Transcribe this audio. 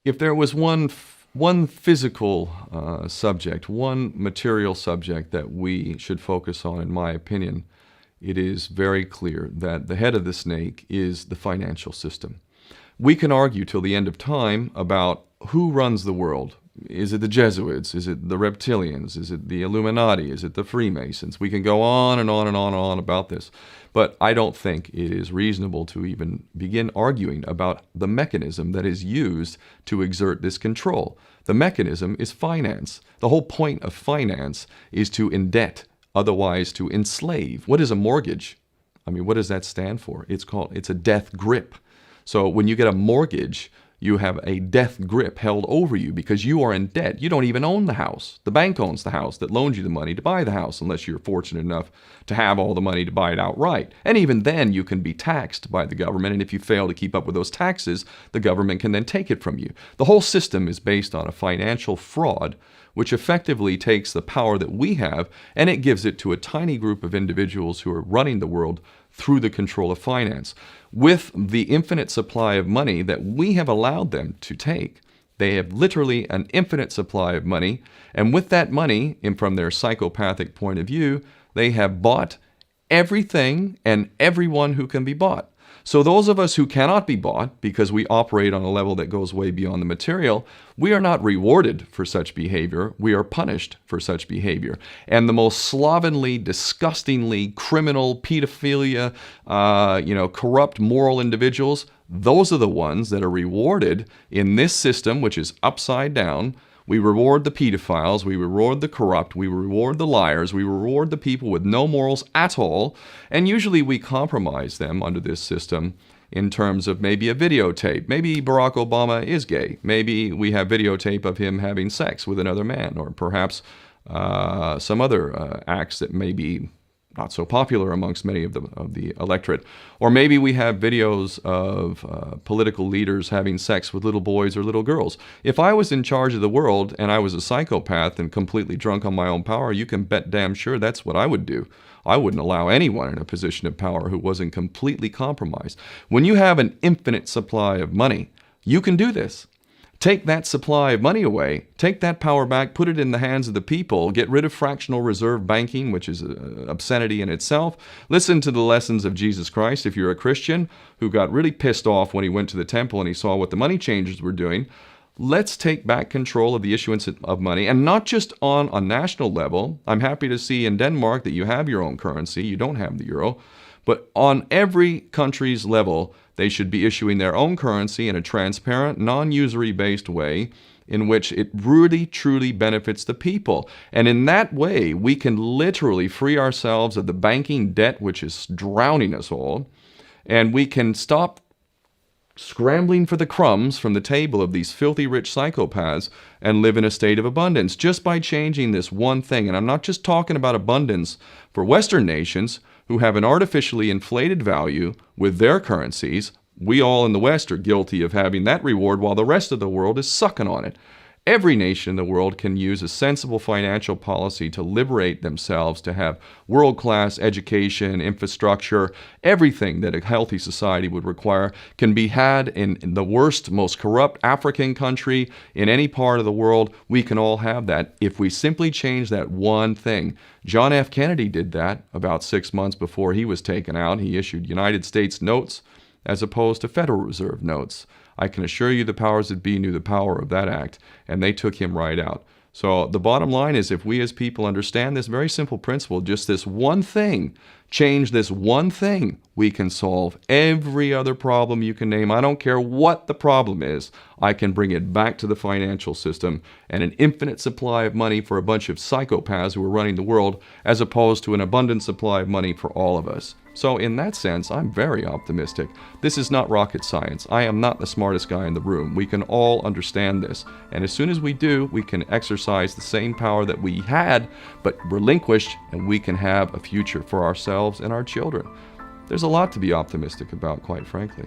If there was one physical subject, one material subject that we should focus on, in my opinion, it is very clear that the head of the snake is the financial system. We can argue till the end of time about who runs the world. Is it the Jesuits? Is it the reptilians? Is it the Illuminati? Is it the Freemasons? We can go on and on and on and on about this. But I don't think it is reasonable to even begin arguing about the mechanism that is used to exert this control. The mechanism is finance. The whole point of finance is to indebt, otherwise to enslave. What is a mortgage? I mean, what does that stand for? It's a death grip. So when you get a mortgage, you have a death grip held over you because you are in debt. You don't even own the house. The bank owns the house that loaned you the money to buy the house, unless you're fortunate enough to have all the money to buy it outright. And even then, you can be taxed by the government, and if you fail to keep up with those taxes, the government can then take it from you. The whole system is based on a financial fraud, which effectively takes the power that we have and it gives it to a tiny group of individuals who are running the world through the control of finance. With the infinite supply of money that we have allowed them to take, they have literally an infinite supply of money, and with that money, and from their psychopathic point of view, they have bought everything and everyone who can be bought. So those of us who cannot be bought, because we operate on a level that goes way beyond the material, we are not rewarded for such behavior. We are punished for such behavior. And the most slovenly, disgustingly criminal, pedophilia, corrupt moral individuals, those are the ones that are rewarded in this system, which is upside down. We reward the pedophiles, we reward the corrupt, we reward the liars, we reward the people with no morals at all, and usually we compromise them under this system in terms of maybe a videotape. Maybe Barack Obama is gay. Maybe we have videotape of him having sex with another man, or perhaps some other acts that may be not so popular amongst many of the electorate. Or maybe we have videos of political leaders having sex with little boys or little girls. If I was in charge of the world and I was a psychopath and completely drunk on my own power, you can bet damn sure that's what I would do. I wouldn't allow anyone in a position of power who wasn't completely compromised. When you have an infinite supply of money, you can do this. Take that supply of money away, take that power back, put it in the hands of the people, get rid of fractional reserve banking, which is an obscenity in itself. Listen to the lessons of Jesus Christ. If you're a Christian who got really pissed off when he went to the temple and he saw what the money changers were doing, let's take back control of the issuance of money, and not just on a national level. I'm happy to see in Denmark that you have your own currency. You don't have the euro. But on every country's level, they should be issuing their own currency in a transparent, non-usury based way in which it really, truly benefits the people. And in that way, we can literally free ourselves of the banking debt which is drowning us all, and we can stop scrambling for the crumbs from the table of these filthy rich psychopaths and live in a state of abundance just by changing this one thing. And I'm not just talking about abundance for Western nations who have an artificially inflated value with their currencies. We all in the West are guilty of having that reward while the rest of the world is sucking on it. Every nation in the world can use a sensible financial policy to liberate themselves, to have world-class education, infrastructure. Everything that a healthy society would require can be had in the worst, most corrupt African country, in any part of the world. We can all have that if we simply change that one thing. John F. Kennedy did that about 6 months before he was taken out. He issued United States notes as opposed to Federal Reserve notes. I can assure you the powers that be knew the power of that act, and they took him right out. So the bottom line is, if we as people understand this very simple principle, just this one thing, change this one thing, we can solve every other problem you can name. I don't care what the problem is. I can bring it back to the financial system and an infinite supply of money for a bunch of psychopaths who are running the world, as opposed to an abundant supply of money for all of us. So in that sense, I'm very optimistic. This is not rocket science. I am not the smartest guy in the room. We can all understand this. And as soon as we do, we can exercise the same power that we had, but relinquished, and we can have a future for ourselves and our children. There's a lot to be optimistic about, quite frankly.